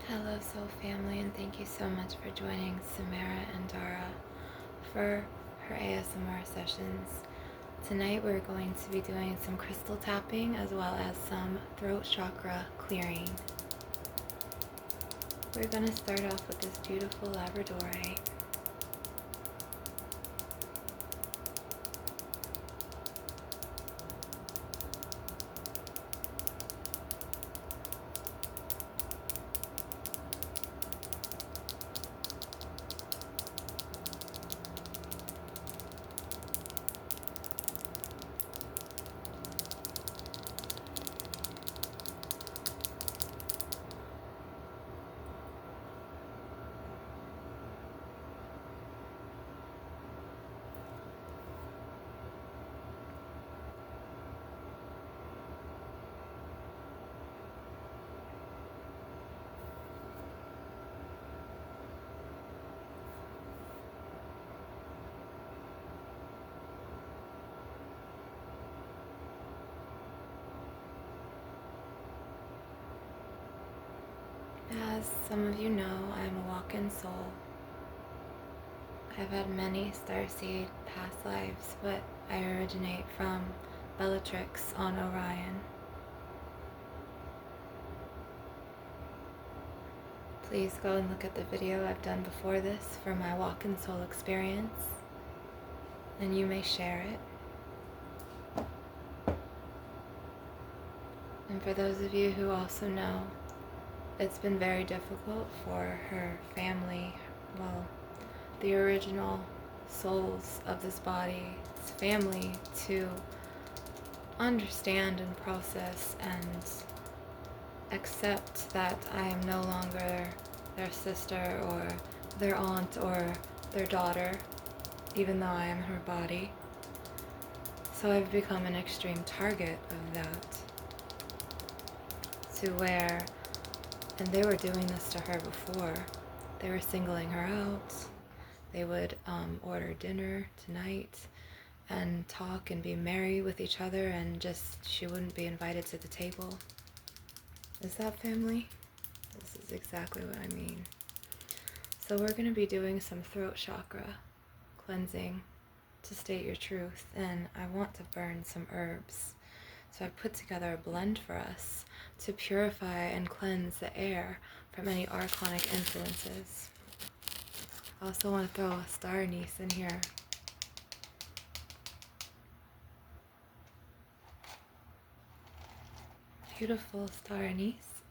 Hello Soul Family, and thank you so much for joining Samara and Dara for her ASMR sessions. Tonight we're going to be doing some crystal tapping as well as some throat chakra clearing. We're going to start off with this beautiful Labradorite. As some of you know, I am a walk-in soul. I've had many starseed past lives, but I originate from Bellatrix on Orion. Please go and look at the video I've done before this for my walk-in soul experience, and you may share it. And for those of you who also know, it's been very difficult for her family, well, the original souls of this body's family, to understand and process and accept that I am no longer their sister or their aunt or their daughter, even though I am her body. So I've become an extreme target of that, to where, and they were doing this to her before, they were singling her out. They would order dinner tonight and talk and be merry with each other, and just she wouldn't be invited to the table. Is that family? This is exactly what I mean. So we're going to be doing some throat chakra cleansing to state your truth, and I want to burn some herbs. So I put together a blend for us to purify and cleanse the air from any archonic influences. I also want to throw a star anise in here. Beautiful star anise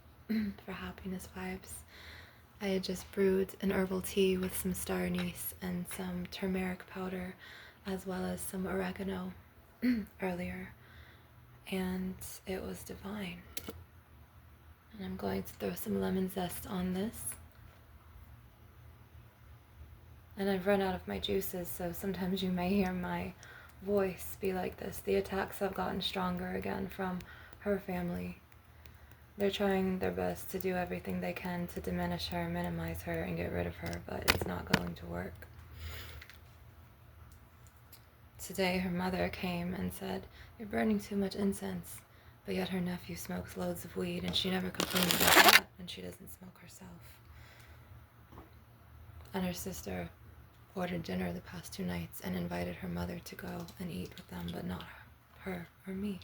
for happiness vibes. I had just brewed an herbal tea with some star anise and some turmeric powder, as well as some oregano earlier, and it was divine. And I'm going to throw some lemon zest on this. And I've run out of my juices, so sometimes you may hear my voice be like this. The attacks have gotten stronger again from her family. They're trying their best to do everything they can to diminish her, minimize her, and get rid of her, but it's not going to work. Today her mother came and said, "You're burning too much incense," but yet her nephew smokes loads of weed, and she never complains about that, and she doesn't smoke herself. And her sister ordered dinner the past 2 nights and invited her mother to go and eat with them, but not her or me.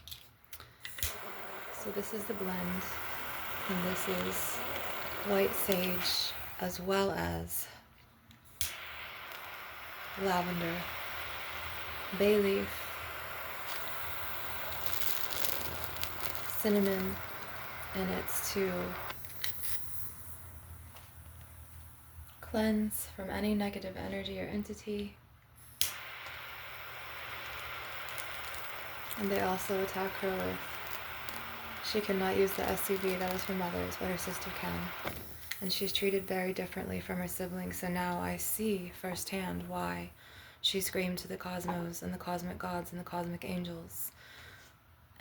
So this is the blend, and this is white sage as well as lavender, bay leaf, cinnamon, and it's to cleanse from any negative energy or entity. And they also attack her with, she cannot use the SUV that was her mother's, but her sister can. And she's treated very differently from her siblings, so now I see firsthand why she screamed to the cosmos and the cosmic gods and the cosmic angels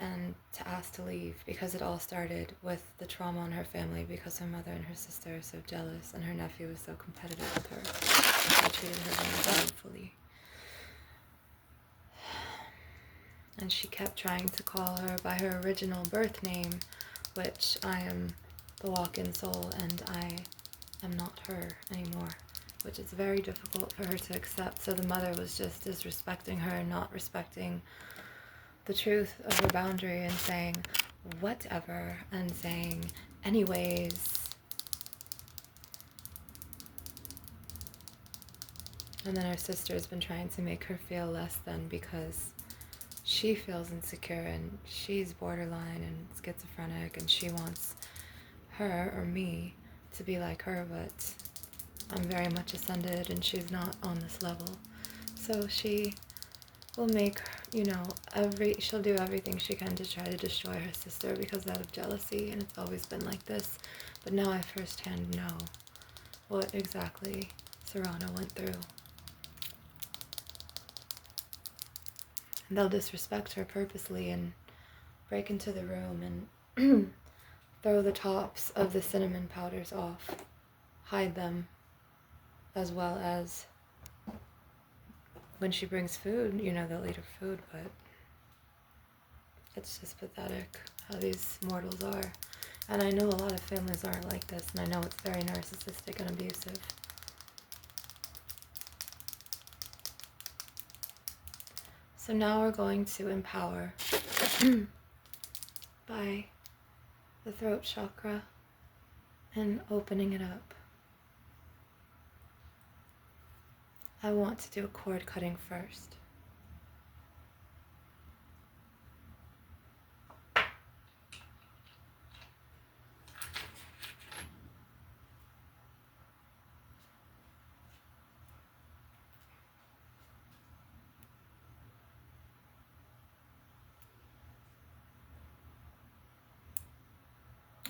and to ask to leave, because it all started with the trauma in her family, because her mother and her sister are so jealous and her nephew was so competitive with her. And she treated her very doubtfully. And she kept trying to call her by her original birth name, which I am the walk-in soul, and I am not her anymore, which is very difficult for her to accept. So the mother was just disrespecting her and not respecting the truth of her boundary and saying whatever and saying anyways. And then her sister has been trying to make her feel less than because she feels insecure and she's borderline and schizophrenic and she wants her or me to be like her, but I'm very much ascended and she's not on this level. So she will make, she'll do everything she can to try to destroy her sister because out of jealousy, and it's always been like this. But now I firsthand know what exactly Serrano went through. And they'll disrespect her purposely and break into the room and throw the tops of the cinnamon powders off, hide them, as well as when she brings food, they'll eat her food, but it's just pathetic how these mortals are. And I know a lot of families aren't like this, and I know it's very narcissistic and abusive. So now we're going to empower by the throat chakra and opening it up. I want to do a cord cutting first.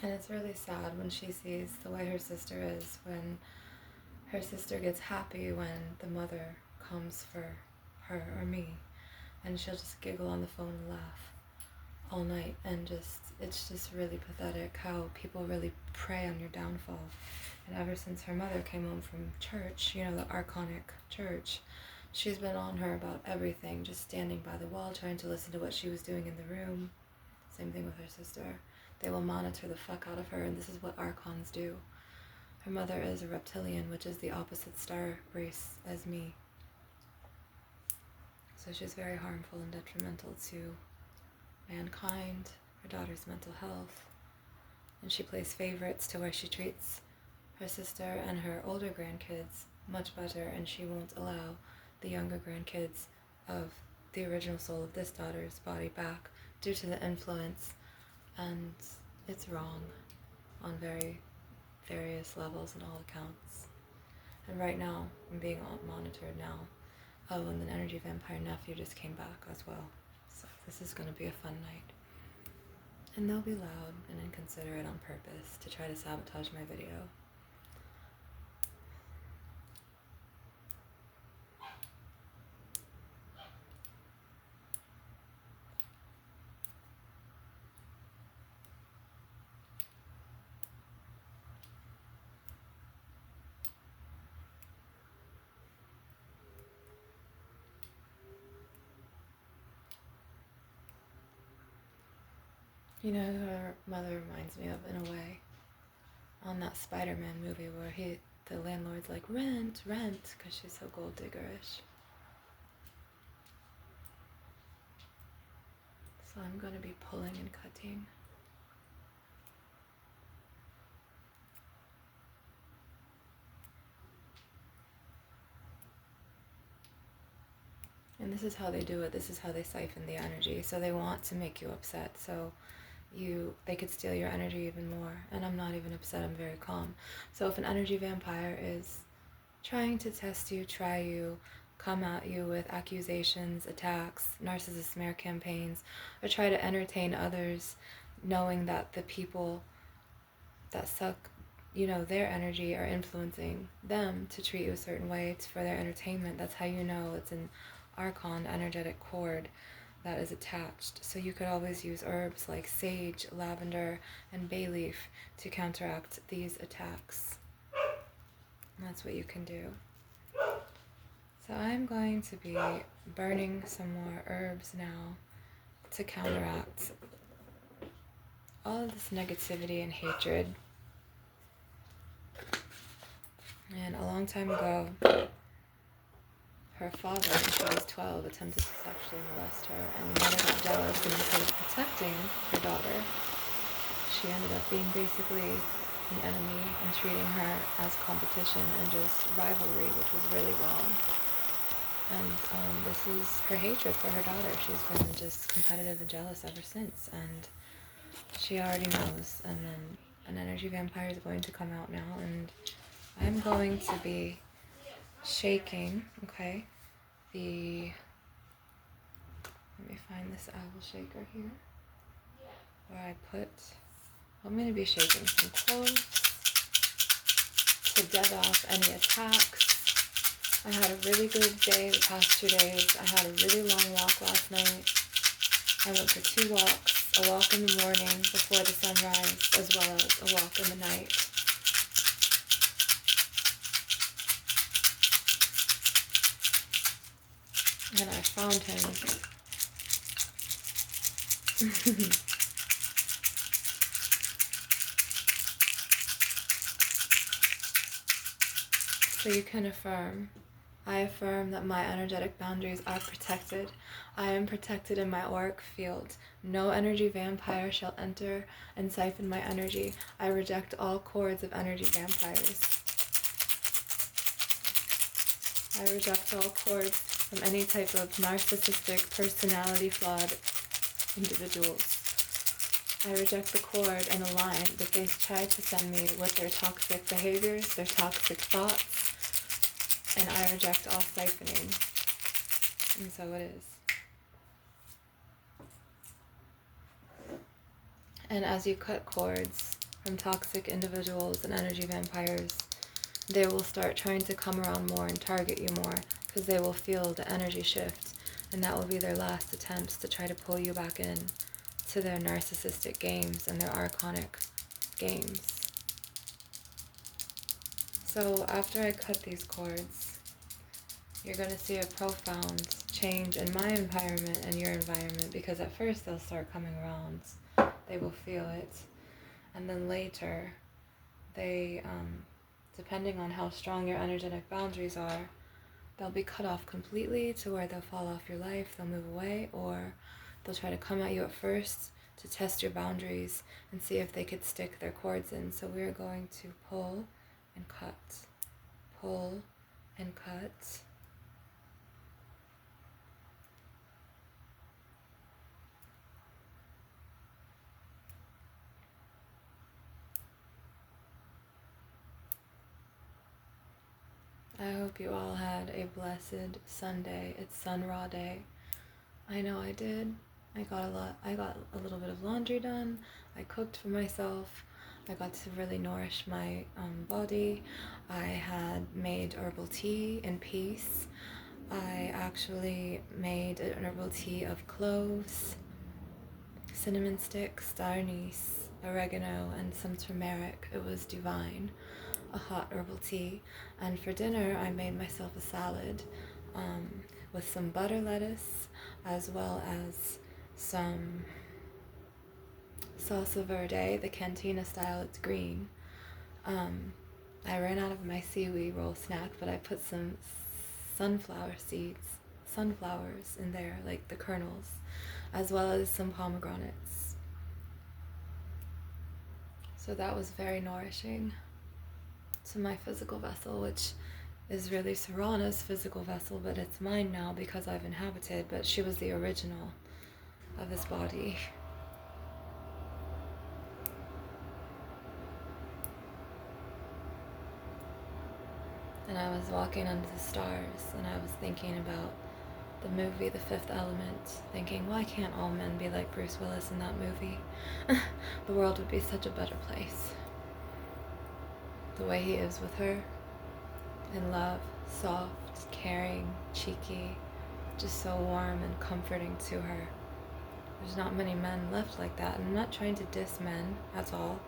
And it's really sad when she sees the way her sister is, when her sister gets happy when the mother comes for her or me, and she'll just giggle on the phone and laugh all night, and it's just really pathetic how people really prey on your downfall. And ever since her mother came home from church, the Archonic church, she's been on her about everything, just standing by the wall trying to listen to what she was doing in the room. Same thing with her sister. They will monitor the fuck out of her, and this is what Archons do. Her mother is a reptilian, which is the opposite star race as me. So she's very harmful and detrimental to mankind, her daughter's mental health. And she plays favorites to where she treats her sister and her older grandkids much better, and she won't allow the younger grandkids of the original soul of this daughter's body back due to the influence. And it's wrong on various levels and all accounts. And right now, I'm being monitored now. Oh, and the energy vampire nephew just came back as well. So this is going to be a fun night. And they'll be loud and inconsiderate on purpose to try to sabotage my video. Who her mother reminds me of in a way? On that Spider-Man movie where the landlord's like, rent, because she's so gold diggerish. So I'm going to be pulling and cutting. And this is how they do it. This is how they siphon the energy. So they want to make you upset. So they could steal your energy even more. And I'm not even upset. I'm very calm. So if an energy vampire is trying to test you, try you, come at you with accusations, attacks, narcissist smear campaigns, or try to entertain others, knowing that the people that suck their energy are influencing them to treat you a certain way for their entertainment, that's how you know it's an Archon energetic cord that is attached. So you could always use herbs like sage, lavender, and bay leaf to counteract these attacks. And that's what you can do. So I'm going to be burning some more herbs now to counteract all of this negativity and hatred And a long time ago, her father, when she was 12, attempted to sexually molest her, and the mother got jealous, and instead of protecting her daughter, she ended up being basically an enemy and treating her as competition and just rivalry, which was really wrong. And this is her hatred for her daughter. She's been just competitive and jealous ever since, and she already knows. And then an energy vampire is going to come out now, and I'm going to be shaking, okay, let me find this owl shaker here, where I'm going to be shaking some cloves to dead off any attacks. I had a really good day the past 2 days. I had a really long walk last night. I went for 2 walks, a walk in the morning before the sunrise, as well as a walk in the night. And I found him. So you can affirm. I affirm that my energetic boundaries are protected. I am protected in my auric field. No energy vampire shall enter and siphon my energy. I reject all cords of energy vampires. I reject all cords from any type of narcissistic, personality flawed individuals. I reject the cord and the line that they try to send me with their toxic behaviors, their toxic thoughts, and I reject all siphoning. And so it is. And as you cut cords from toxic individuals and energy vampires, they will start trying to come around more and target you more, because they will feel the energy shift, and that will be their last attempts to try to pull you back in to their narcissistic games and their archonic games. So after I cut these cords, you're going to see a profound change in my environment and your environment, because at first they'll start coming around. They will feel it. And then later, they, depending on how strong your energetic boundaries are, they'll be cut off completely to where they'll fall off your life, they'll move away, or they'll try to come at you at first to test your boundaries and see if they could stick their cords in. So we're going to pull and cut, pull and cut. I hope you all had a blessed Sunday. It's Sun Ra Day. I know I did. I got a little bit of laundry done. I cooked for myself. I got to really nourish my body. I had made herbal tea in peace. I actually made an herbal tea of cloves, cinnamon sticks, star anise, oregano, and some turmeric. It was divine. A hot herbal tea. And for dinner I made myself a salad with some butter lettuce, as well as some salsa verde, the cantina style. It's green. I ran out of my seaweed roll snack, but I put some sunflower seeds, sunflowers in there, like the kernels, as well as some pomegranates. So that was very nourishing to my physical vessel, which is really Serana's physical vessel, but it's mine now because I've inhabited, but she was the original of this body. And I was walking under the stars, and I was thinking about the movie The Fifth Element, thinking, why can't all men be like Bruce Willis in that movie? The world would be such a better place. The way he is with her, in love, soft, caring, cheeky, just so warm and comforting to her. There's not many men left like that, and I'm not trying to diss men at all,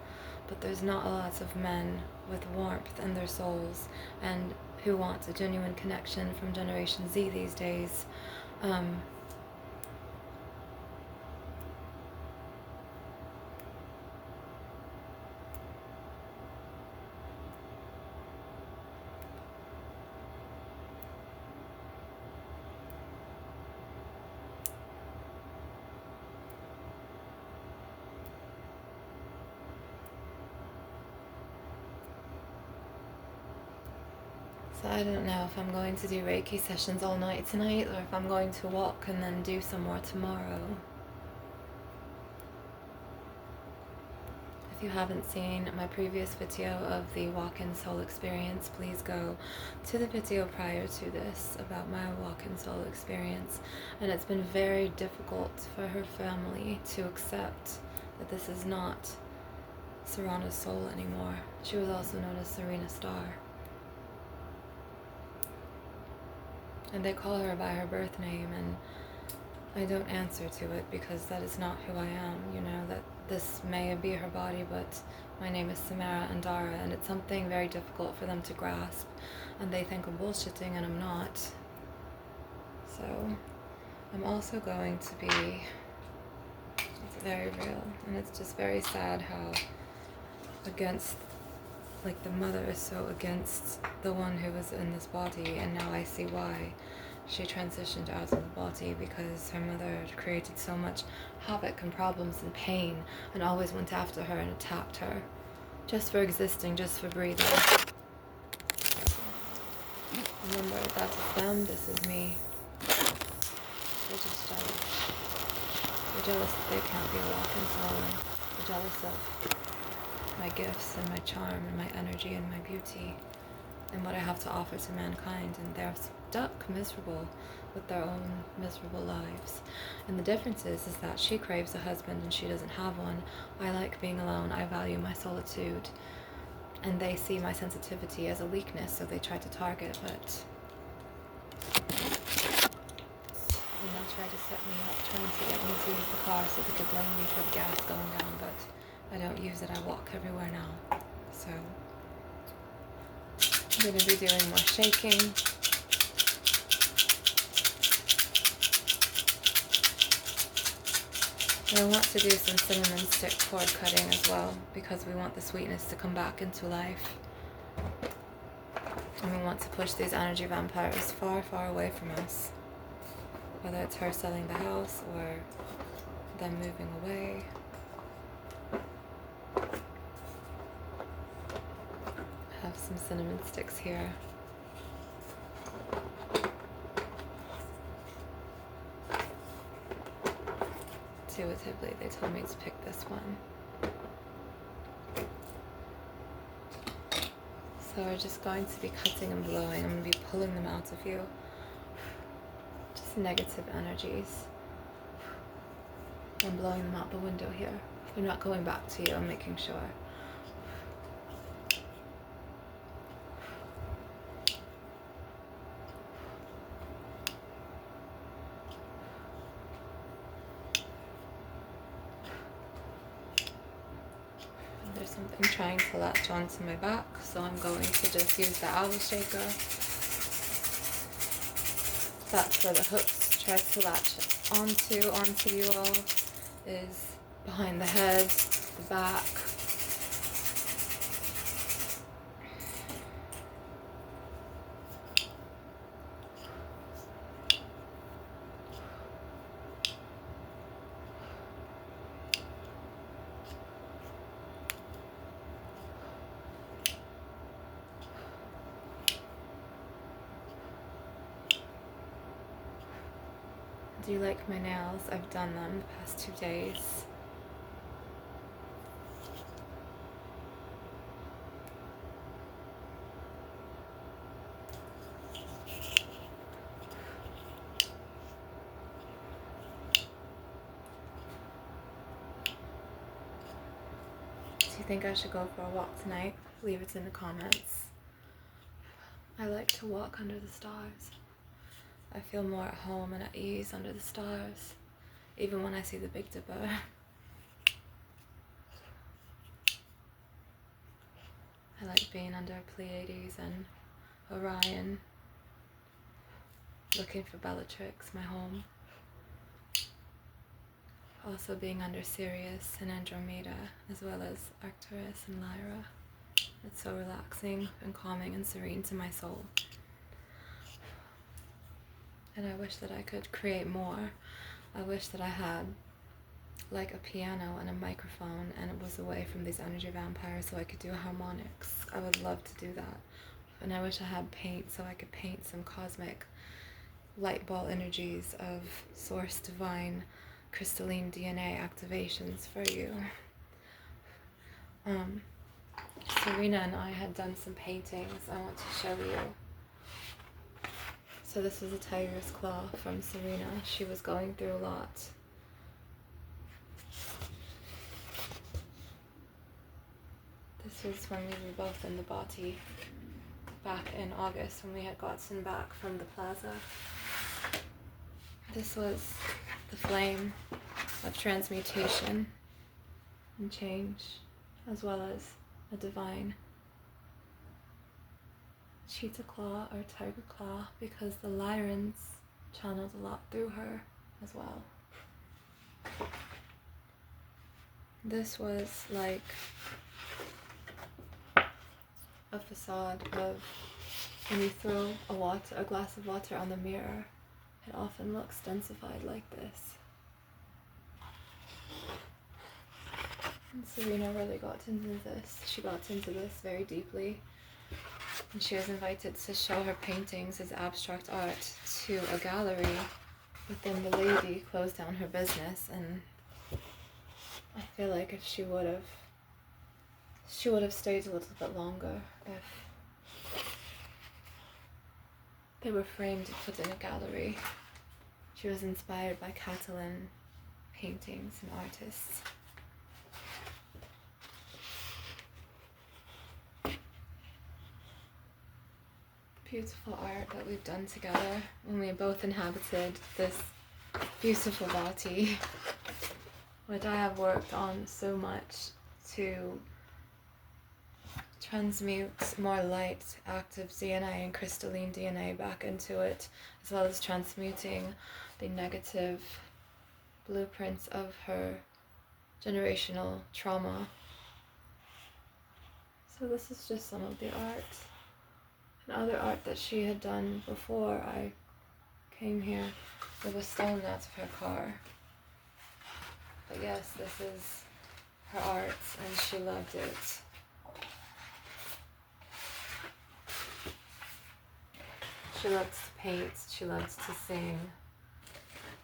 but there's not lots of men with warmth in their souls and who want a genuine connection from Generation Z these days. So I don't know if I'm going to do Reiki sessions all night tonight, or if I'm going to walk and then do some more tomorrow. If you haven't seen my previous video of the walk-in soul experience, please go to the video prior to this about my walk-in soul experience. And it's been very difficult for her family to accept that this is not Serana's soul anymore. She was also known as Serena Star. And they call her by her birth name, and I don't answer to it because that is not who I am. You know, that this may be her body, but my name is Samara Andara, and it's something very difficult for them to grasp, and they think I'm bullshitting, and I'm not. So I'm also going to be, it's very real, and it's just very sad how against, like, the mother is so against the one who was in this body, and now I see why she transitioned out of the body, because her mother had created so much havoc and problems and pain, and always went after her and attacked her, just for existing, just for breathing. Remember, that's them, this is me. They're just jealous. They're jealous that they can't be a walk-in soul. They're jealous of my gifts and my charm and my energy and my beauty and what I have to offer to mankind, and they're stuck miserable with their own miserable lives. And the difference is that she craves a husband and she doesn't have one. I like being alone. I value my solitude, and they see my sensitivity as a weakness, so they try to target it. And they try to set me up, trying to get me to use the car so they could blame me for the gas going down, but I don't use it. I walk everywhere now. So I'm going to be doing more shaking. And I want to do some cinnamon stick cord cutting as well, because we want the sweetness to come back into life. And we want to push these energy vampires far, far away from us. Whether it's her selling the house or them moving away. I have some cinnamon sticks here. Intuitively, they told me to pick this one. So we're just going to be cutting and blowing. I'm going to be pulling them out of you. Just negative energies. I'm blowing them out the window here. They're not going back to you, I'm making sure. There's something trying to latch onto my back, so I'm going to just use the owl shaker. That's where the hooks try to latch onto you all, is behind the head, the back. Do you like my nails? I've done them the past 2 days. Do you think I should go for a walk tonight? Leave it in the comments. I like to walk under the stars. I feel more at home and at ease under the stars, even when I see the Big Dipper. I like being under Pleiades and Orion, looking for Bellatrix, my home. Also being under Sirius and Andromeda, as well as Arcturus and Lyra. It's so relaxing and calming and serene to my soul. And I wish that I could create more. I wish that I had like a piano and a microphone and it was away from these energy vampires so I could do harmonics. I would love to do that. and I wish I had paint so I could paint some cosmic light ball energies of source divine crystalline DNA activations for you. Serena and I had done some paintings I want to show you. So this was a tiger's claw from Serena. She was going through a lot. This was when we were both in the body back in August when we had gotten back from the plaza. This was the flame of transmutation and change, as well as a divine cheetah claw or tiger claw, because the Lyrans channeled a lot through her as well. This was like a facade of when you throw a glass of water on the mirror, it often looks densified like this. And Serena really got into this. She got into this very deeply. And she was invited to show her paintings as abstract art to a gallery. But then the lady closed down her business, and I feel like if she would have stayed a little bit longer if they were framed and put in a gallery. She was inspired by Catalan paintings and artists. Beautiful art that we've done together when we both inhabited this beautiful body, which I have worked on so much to transmute more light, active DNA and crystalline DNA back into it, as well as transmuting the negative blueprints of her generational trauma. So this is just some of the art. And other art that she had done before I came here. It was stolen out of her car. But yes, this is her art, and she loved it. She loved to paint, she loved to sing,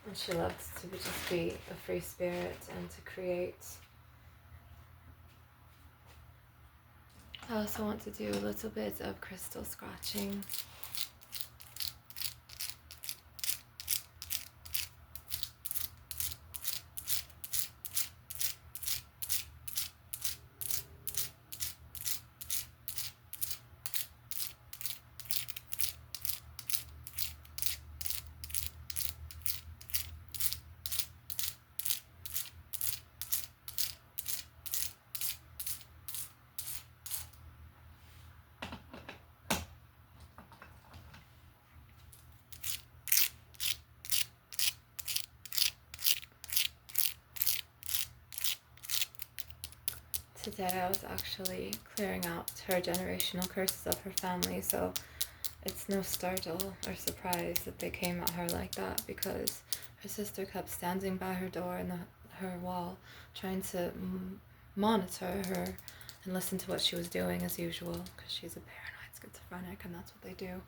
and she loved to just be a free spirit and to create. I also want to do a little bit of crystal scratching. Today I was actually clearing out her generational curses of her family, so it's no startle or surprise that they came at her like that, because her sister kept standing by her door and her wall trying to monitor her and listen to what she was doing as usual, because she's a paranoid schizophrenic and that's what they do.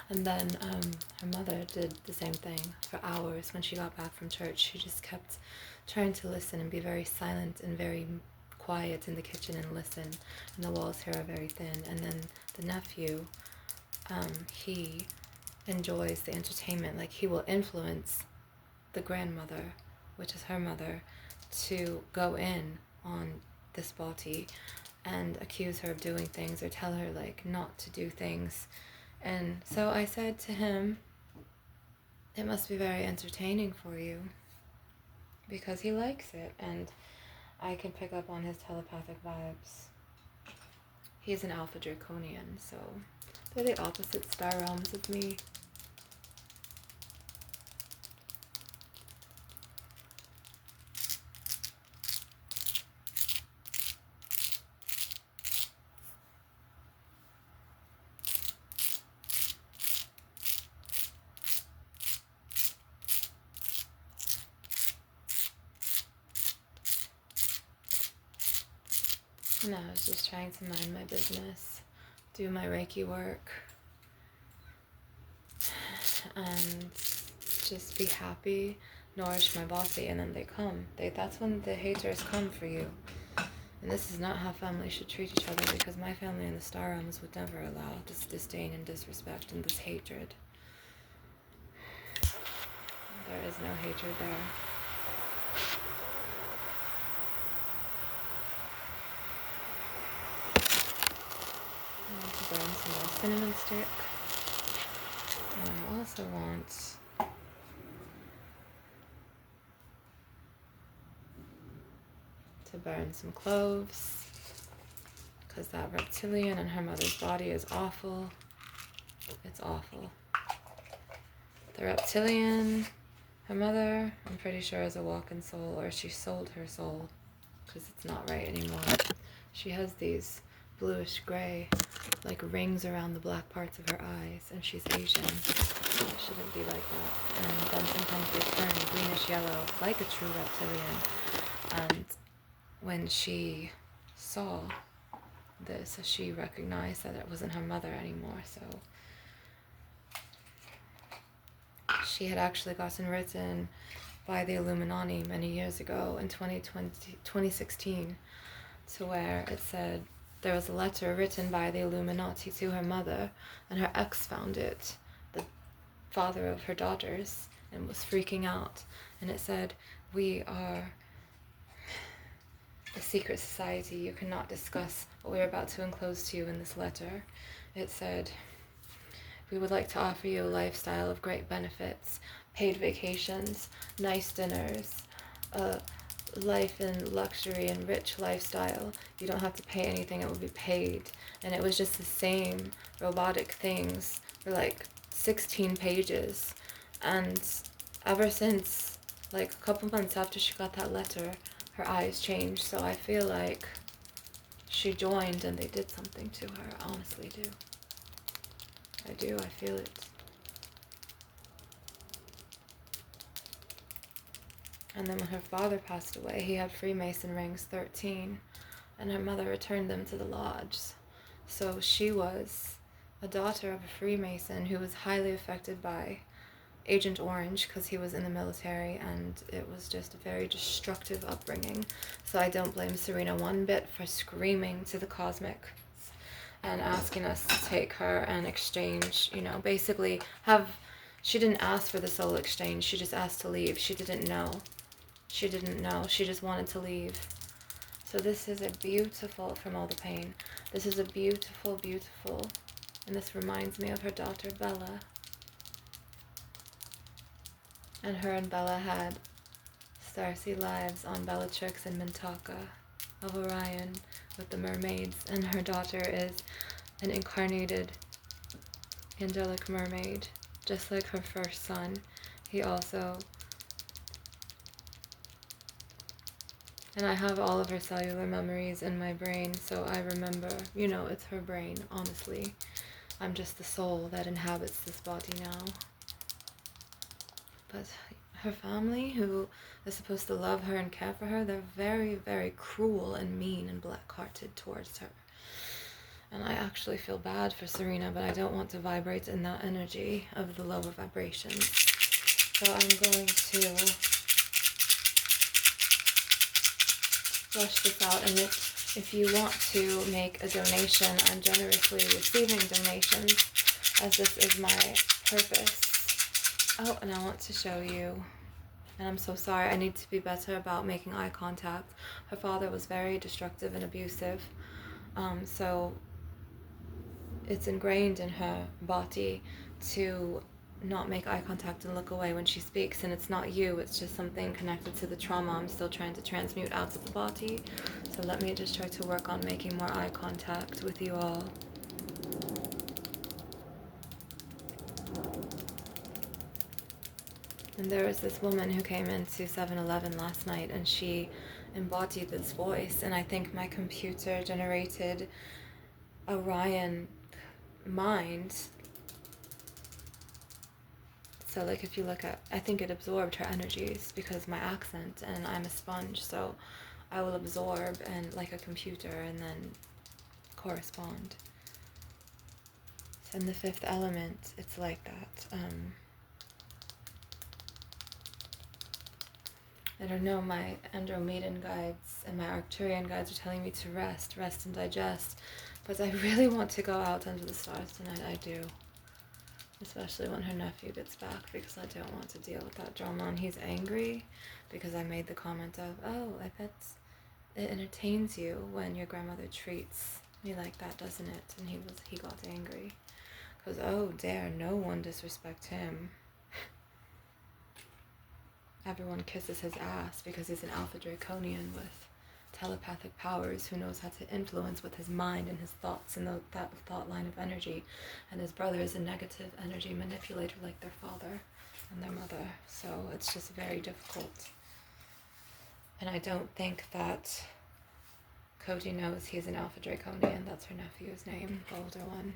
And then her mother did the same thing for hours. When she got back from church, she just kept trying to listen and be very silent and very quiet in the kitchen and listen, and the walls here are very thin. And then the nephew, he enjoys the entertainment, like he will influence the grandmother, which is her mother, to go in on this body and accuse her of doing things or tell her like not to do things. And so I said to him, it must be very entertaining for you, because he likes it, and I can pick up on his telepathic vibes. He's an Alpha Draconian, so they're the opposite star realms of me. And I was just trying to mind my business, do my Reiki work, and just be happy, nourish my body, and then they come. That's when the haters come for you. And this is not how families should treat each other, because my family in the star realms would never allow this disdain and disrespect and this hatred. There is no hatred there. I want to burn some more cinnamon stick. And I also want to burn some cloves, because that reptilian in her mother's body is awful. It's awful. The reptilian, her mother, I'm pretty sure is a walking soul, or she sold her soul, because it's not right anymore. She has these bluish gray, like rings around the black parts of her eyes, and she's Asian. It shouldn't be like that. And then sometimes they turn greenish yellow, like a true reptilian. And when she saw this, she recognized that it wasn't her mother anymore, so she had actually gotten written by the Illuminati many years ago in 2016, to where it said there was a letter written by the Illuminati to her mother, and her ex found it, the father of her daughters, and was freaking out. And it said, "We are a secret society. You cannot discuss what we're about to enclose to you in this letter." It said, "We would like to offer you a lifestyle of great benefits, paid vacations, nice dinners, a life in luxury and rich lifestyle. You don't have to pay anything, it will be paid." And it was just the same robotic things for like 16 pages. And ever since, like a couple months after she got that letter, her eyes changed. So I feel like she joined and they did something to her. I honestly do. I do, I feel it. And then when her father passed away, he had Freemason rings, 13, and her mother returned them to the lodge. So she was a daughter of a Freemason who was highly affected by Agent Orange, because he was in the military, and it was just a very destructive upbringing. So I don't blame Serena one bit for screaming to the cosmic and asking us to take her and exchange, basically she didn't ask for the soul exchange, she just asked to leave. She didn't know, she just wanted to leave. So this is a beautiful, from all the pain, this is a beautiful, beautiful, and this reminds me of her daughter Bella. And her and Bella had starseed lives on Bellatrix and Mintaka of Orion with the mermaids, and her daughter is an incarnated angelic mermaid, just like her first son. He also, and I have all of her cellular memories in my brain, so I remember, it's her brain, honestly. I'm just the soul that inhabits this body now. But her family, who is supposed to love her and care for her, they're very, very cruel and mean and black-hearted towards her. And I actually feel bad for Serena, but I don't want to vibrate in that energy of the lower vibrations. So I'm going to flush this out. And if you want to make a donation, I'm generously receiving donations, as this is my purpose. Oh, and I want to show you, and I'm so sorry, I need to be better about making eye contact. Her father was very destructive and abusive, so it's ingrained in her body to not make eye contact and look away when she speaks, and it's not you, it's just something connected to the trauma I'm still trying to transmute out of the body. So let me just try to work on making more eye contact with you all. And there was this woman who came into 7-Eleven last night, and she embodied this voice, and I think my computer generated Orion mind. So like if you look at, I think it absorbed her energies, because my accent, and I'm a sponge, so I will absorb and like a computer and then correspond. And the fifth element, it's like that. I don't know, my Andromedan guides and my Arcturian guides are telling me to rest and digest. But I really want to go out under the stars tonight, I do. Especially when her nephew gets back, because I don't want to deal with that drama. And he's angry because I made the comment of, oh, I bet it entertains you when your grandmother treats me like that, doesn't it? And he got angry. Because, oh, dare no one disrespect him. Everyone kisses his ass because he's an Alpha Draconian with telepathic powers who knows how to influence with his mind and his thoughts and that thought line of energy. And his brother is a negative energy manipulator like their father and their mother. So it's just very difficult. And I don't think that Cody knows he's an Alpha Draconian. That's her nephew's name, the older one,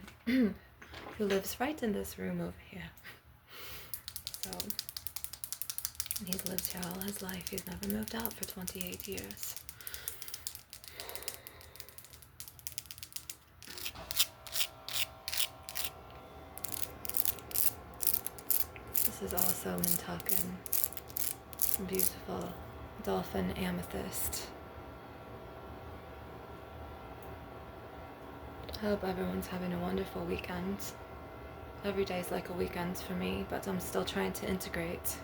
who lives right in this room over here. So... and he's lived here all his life. He's never moved out for 28 years. This is also Mintucket, beautiful dolphin amethyst. I hope everyone's having a wonderful weekend. Every day's like a weekend for me, but I'm still trying to integrate.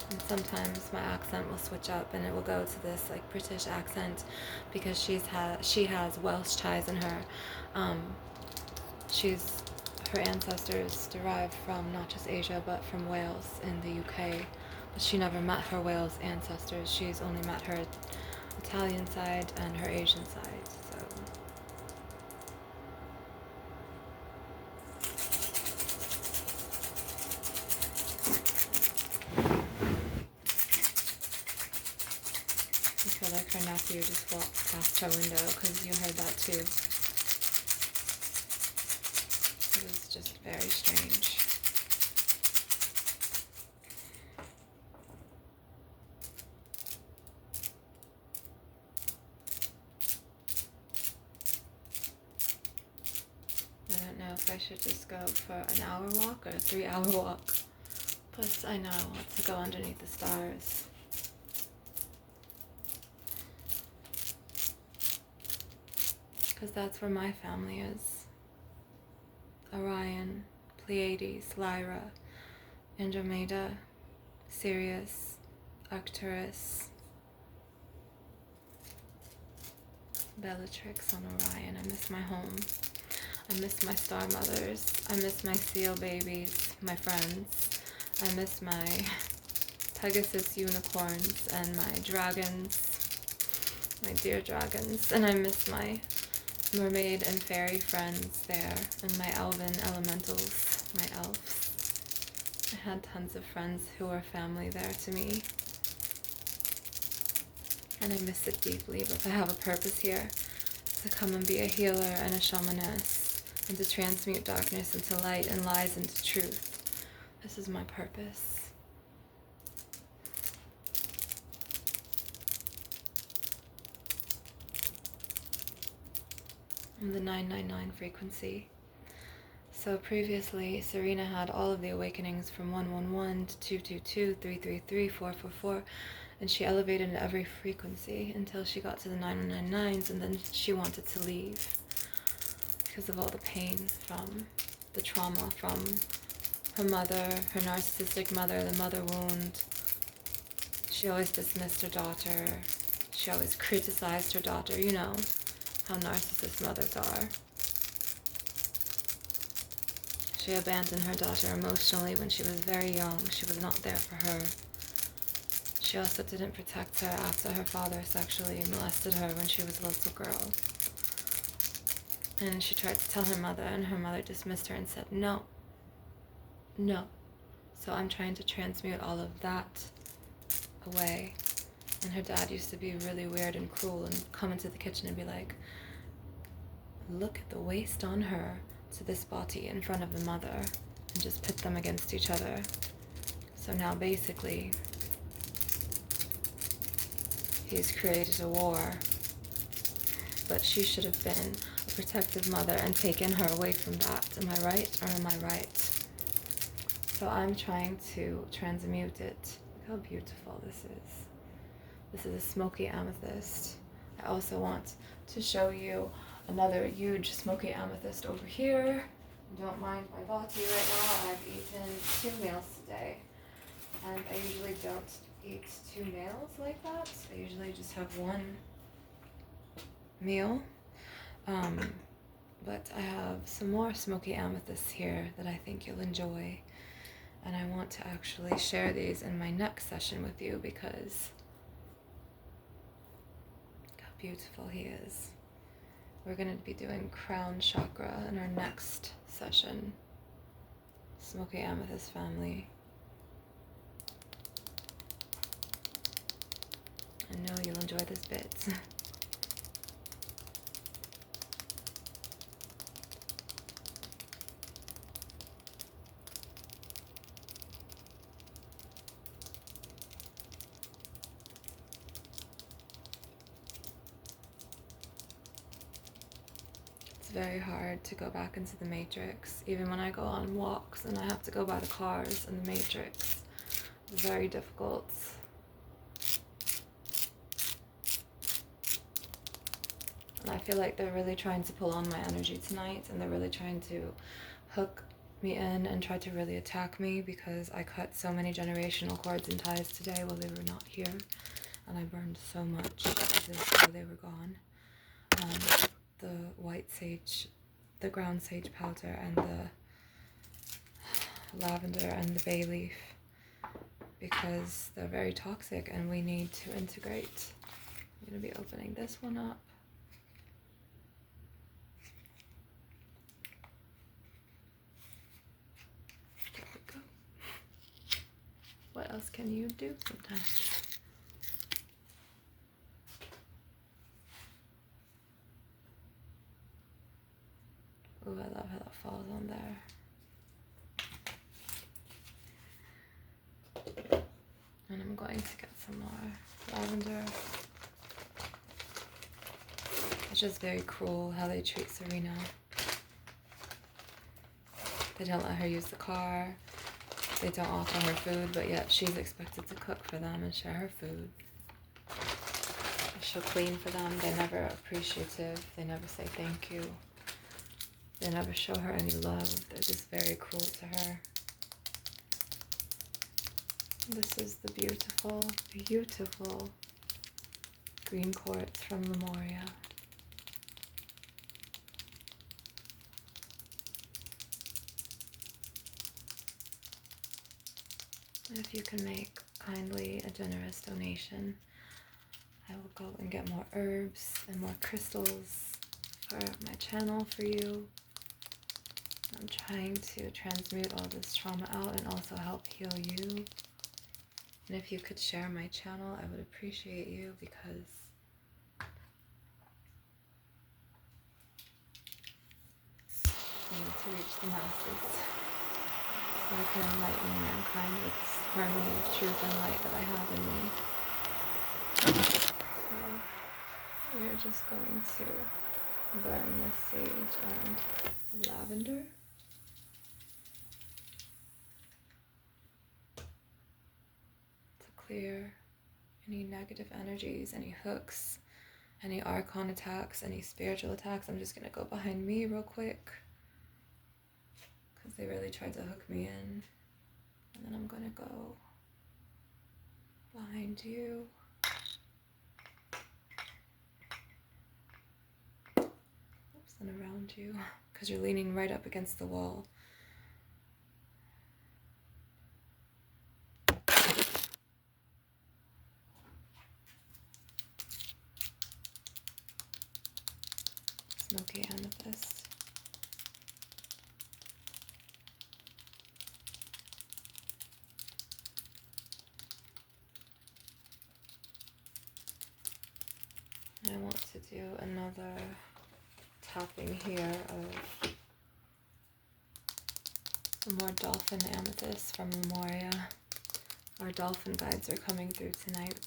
And sometimes my accent will switch up and it will go to this like British accent because she has Welsh ties in her. Her ancestors derived from not just Asia but from Wales in the UK. But she never met her Wales ancestors. She's only met her Italian side and her Asian side. So I feel like her nephew just walked past her window because you heard that too. It was just very strange. I don't know if I should just go for an hour walk or a 3-hour walk. Plus, I know I want to go underneath the stars. Because that's where my family is. Orion, Pleiades, Lyra, Andromeda, Sirius, Arcturus, Bellatrix on Orion. I miss my home. I miss my star mothers. I miss my seal babies, my friends. I miss my Pegasus unicorns and my dragons, my dear dragons. And I miss my mermaid and fairy friends there, and my elven elementals, my elves. I had tons of friends who were family there to me. And I miss it deeply, but I have a purpose here. To come and be a healer and a shamaness, and to transmute darkness into light and lies into truth. This is my purpose. I'm the 999 frequency. So previously, Serena had all of the awakenings from 111 to 222, 333, 444, and she elevated in every frequency until she got to the 999s, and then she wanted to leave because of all the pain from the trauma from her mother, her narcissistic mother, the mother wound. She always dismissed her daughter. She always criticized her daughter, you know how narcissist mothers are. She abandoned her daughter emotionally when she was very young. She was not there for her. She also didn't protect her after her father sexually molested her when she was a little girl. And she tried to tell her mother, and her mother dismissed her and said, no, no. So I'm trying to transmute all of that away. And her dad used to be really weird and cruel and come into the kitchen and be like, look at the waist on her, to this body in front of the mother, and just pit them against each other. So now basically, he's created a war but she should have been a protective mother and taken her away from that. Am I right or am I right? So I'm trying to transmute it. Look how beautiful this is. This is a smoky amethyst. I also want to show you another huge smoky amethyst over here. Don't mind my body right now. I've eaten 2 meals today. And I usually don't eat 2 meals like that. I usually just have 1 meal. But I have some more smoky amethysts here that I think you'll enjoy. And I want to actually share these in my next session with you because look how beautiful he is. We're going to be doing crown chakra in our next session. Smoky amethyst family. I know you'll enjoy this bit. It's very hard to go back into the matrix, even when I go on walks and I have to go by the cars in the matrix. It's very difficult. And I feel like they're really trying to pull on my energy tonight, and they're really trying to hook me in and try to really attack me because I cut so many generational cords and ties today while they were not here, and I burned so much while they were gone. The white sage, the ground sage powder, and the lavender and the bay leaf, because they're very toxic and we need to integrate. I'm going to be opening this one up. There we go. What else can you do sometimes? Ooh, I love how that falls on there. And I'm going to get some more lavender. It's just very cruel how they treat Serena. They don't let her use the car. They don't offer her food, but yet she's expected to cook for them and share her food. She'll clean for them. They're never appreciative. They never say thank you. They never show her any love. They're just very cruel to her. This is the beautiful, beautiful green quartz from Lemuria. And if you can make kindly a generous donation, I will go and get more herbs and more crystals for my channel for you. I'm trying to transmute all this trauma out and also help heal you. And if you could share my channel, I would appreciate you, because I need to reach the masses so I can enlighten mankind with this harmony of truth and light that I have in me. So we're just going to burn this sage and lavender. Clear any negative energies, any hooks, any archon attacks, any spiritual attacks. I'm just going to go behind me real quick because they really tried to hook me in. And then I'm going to go behind you. Oops, and around you because you're leaning right up against the wall. Smoky amethyst. I want to do another tapping here of some more dolphin amethyst from Lemuria. Our dolphin guides are coming through tonight,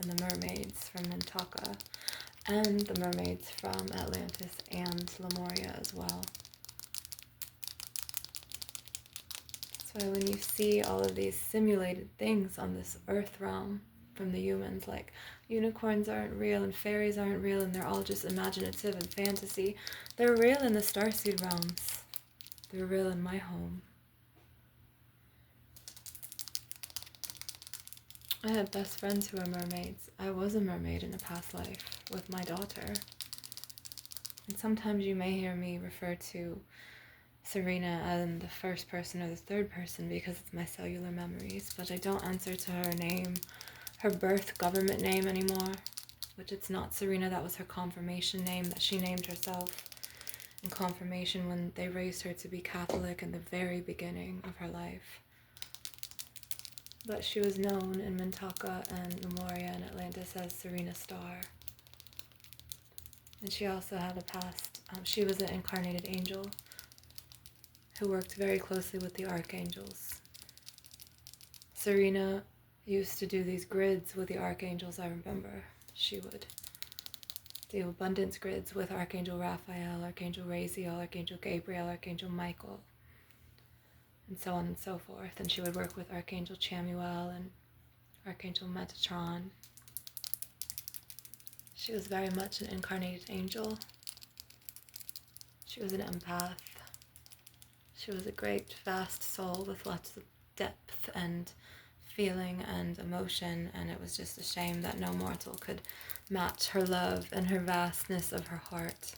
and the mermaids from Mintaka. and the mermaids from Atlantis and Lemuria as well. That's why when you see all of these simulated things on this earth realm from the humans, like unicorns aren't real and fairies aren't real and they're all just imaginative and fantasy, they're real in the starseed realms. They're real in my home. I had best friends who were mermaids. I was a mermaid in a past life with my daughter. And sometimes you may hear me refer to Serena in the first person or the third person because it's my cellular memories, but I don't answer to her name, her birth government name anymore, which it's not Serena. That was her confirmation name that she named herself in confirmation when they raised her to be Catholic in the very beginning of her life. But she was known in Mintaka and Lemuria and Atlantis as Serena Star. And she also had a past, she was an incarnated angel who worked very closely with the archangels. Serena used to do these grids with the archangels, I remember. She would do abundance grids with Archangel Raphael, Archangel Raziel, Archangel Gabriel, Archangel Michael, and so on and so forth. And she would work with Archangel Chamuel and Archangel Metatron. She was very much an incarnated angel. She was an empath. She was a great, vast soul with lots of depth and feeling and emotion, and it was just a shame that no mortal could match her love and her vastness of her heart.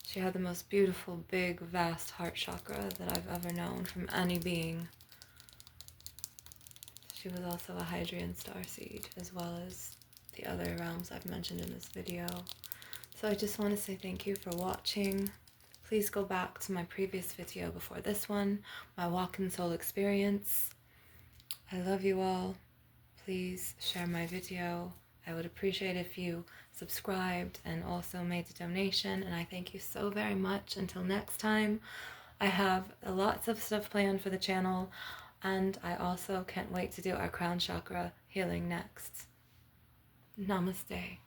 She had the most beautiful, big, vast heart chakra that I've ever known from any being. She was also a Hydrian starseed, as well as the other realms I've mentioned in this video. So I just want to say thank you for watching. Please go back to my previous video before this one, my walk-in soul experience. I love you all. Please share my video. I would appreciate if you subscribed and also made a donation, and I thank you so very much. Until next time, I have lots of stuff planned for the channel, and I also can't wait to do our crown chakra healing next. Namaste.